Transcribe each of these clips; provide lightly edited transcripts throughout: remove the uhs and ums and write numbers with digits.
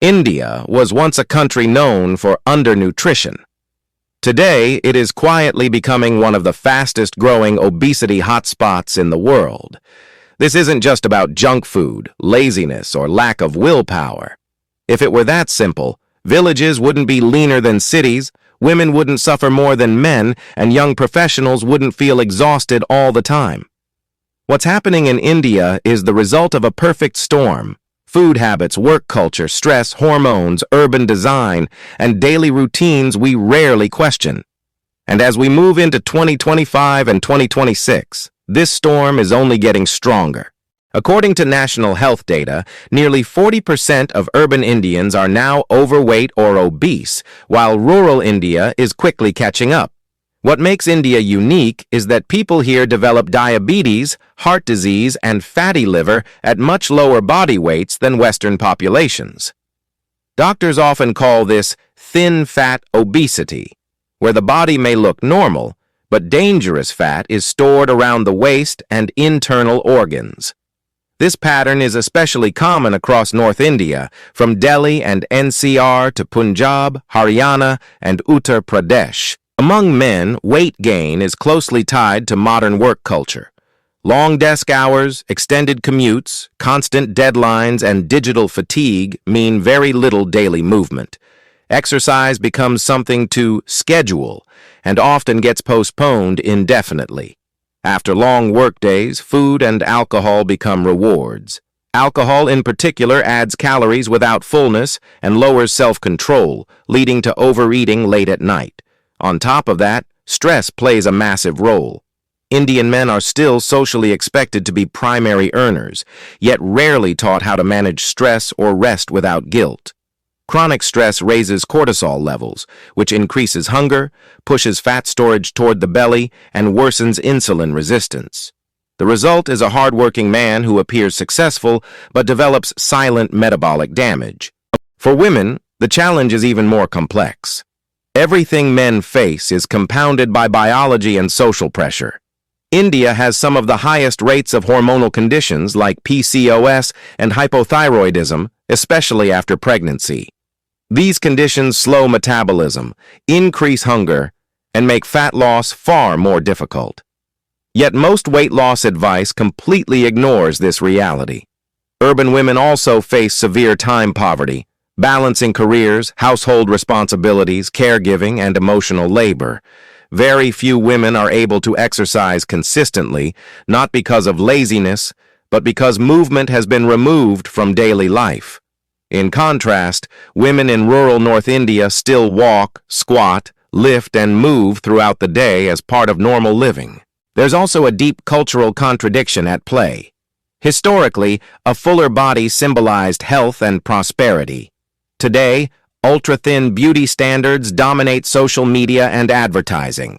India was once a country known for undernutrition. Today, it is quietly becoming one of the fastest-growing obesity hotspots in the world. This isn't just about junk food, laziness, or lack of willpower. If it were that simple, villages wouldn't be leaner than cities, women wouldn't suffer more than men, and young professionals wouldn't feel exhausted all the time. What's happening in India is the result of a perfect storm. Food habits, work culture, stress, hormones, urban design, and daily routines we rarely question. And as we move into 2025 and 2026, this storm is only getting stronger. According to national health data, nearly 40% of urban Indians are now overweight or obese, while rural India is quickly catching up. What makes India unique is that people here develop diabetes, heart disease, and fatty liver at much lower body weights than Western populations. Doctors often call this thin fat obesity, where the body may look normal, but dangerous fat is stored around the waist and internal organs. This pattern is especially common across North India, from Delhi and NCR to Punjab, Haryana, and Uttar Pradesh. Among men, weight gain is closely tied to modern work culture. Long desk hours, extended commutes, constant deadlines, and digital fatigue mean very little daily movement. Exercise becomes something to schedule and often gets postponed indefinitely. After long workdays, food and alcohol become rewards. Alcohol in particular adds calories without fullness and lowers self-control, leading to overeating late at night. On top of that, stress plays a massive role. Indian men are still socially expected to be primary earners, yet rarely taught how to manage stress or rest without guilt. Chronic stress raises cortisol levels, which increases hunger, pushes fat storage toward the belly, and worsens insulin resistance. The result is a hardworking man who appears successful but develops silent metabolic damage. For women, the challenge is even more complex. Everything men face is compounded by biology and social pressure. India has some of the highest rates of hormonal conditions like PCOS and hypothyroidism, especially after pregnancy. These conditions slow metabolism, increase hunger, and make fat loss far more difficult. Yet most weight loss advice completely ignores this reality. Urban women also face severe time poverty, balancing careers, household responsibilities, caregiving, and emotional labor. Very few women are able to exercise consistently, not because of laziness, but because movement has been removed from daily life. In contrast, women in rural North India still walk, squat, lift, and move throughout the day as part of normal living. There's also a deep cultural contradiction at play. Historically, a fuller body symbolized health and prosperity. Today, ultra-thin beauty standards dominate social media and advertising.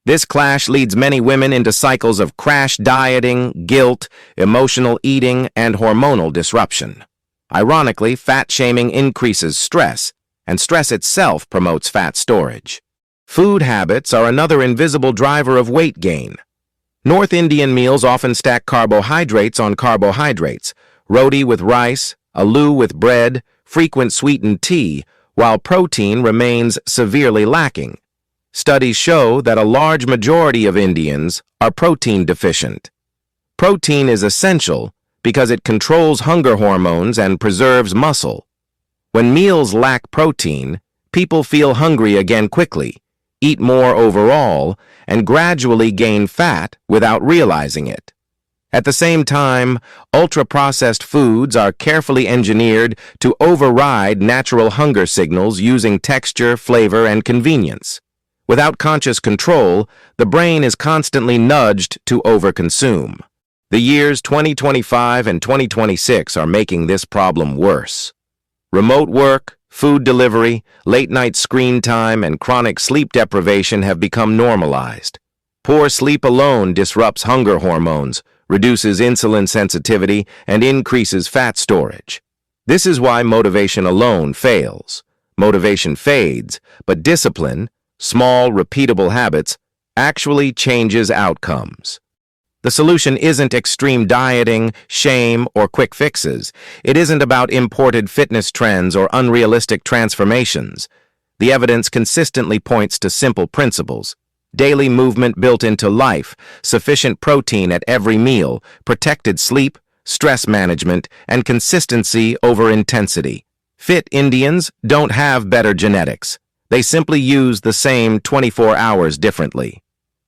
This clash leads many women into cycles of crash dieting, guilt, emotional eating, and hormonal disruption. Ironically, fat shaming increases stress, and stress itself promotes fat storage. Food habits are another invisible driver of weight gain. North Indian meals often stack carbohydrates on carbohydrates, roti with rice, allure with bread, frequent sweetened tea, while protein remains severely lacking. Studies show that a large majority of Indians are protein deficient. Protein is essential because it controls hunger hormones and preserves muscle. When meals lack protein, people feel hungry again quickly, eat more overall, and gradually gain fat without realizing it. At the same time, ultra-processed foods are carefully engineered to override natural hunger signals using texture, flavor, and convenience. Without conscious control, the brain is constantly nudged to overconsume. The years 2025 and 2026 are making this problem worse. Remote work, food delivery, late-night screen time, and chronic sleep deprivation have become normalized. Poor sleep alone disrupts hunger hormones, reduces insulin sensitivity, and increases fat storage. This is why motivation alone fails. Motivation fades, but discipline, small, repeatable habits, actually changes outcomes. The solution isn't extreme dieting, shame, or quick fixes. It isn't about imported fitness trends or unrealistic transformations. The evidence consistently points to simple principles. Daily movement built into life, sufficient protein at every meal, protected sleep, stress management, and consistency over intensity. Fit Indians don't have better genetics. They simply use the same 24 hours differently.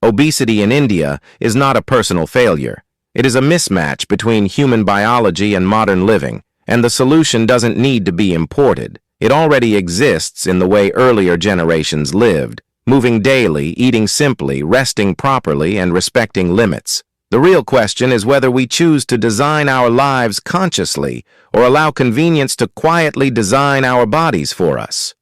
Obesity in India is not a personal failure. It is a mismatch between human biology and modern living, and the solution doesn't need to be imported. It already exists in the way earlier generations lived, moving daily, eating simply, resting properly, and respecting limits. The real question is whether we choose to design our lives consciously or allow convenience to quietly design our bodies for us.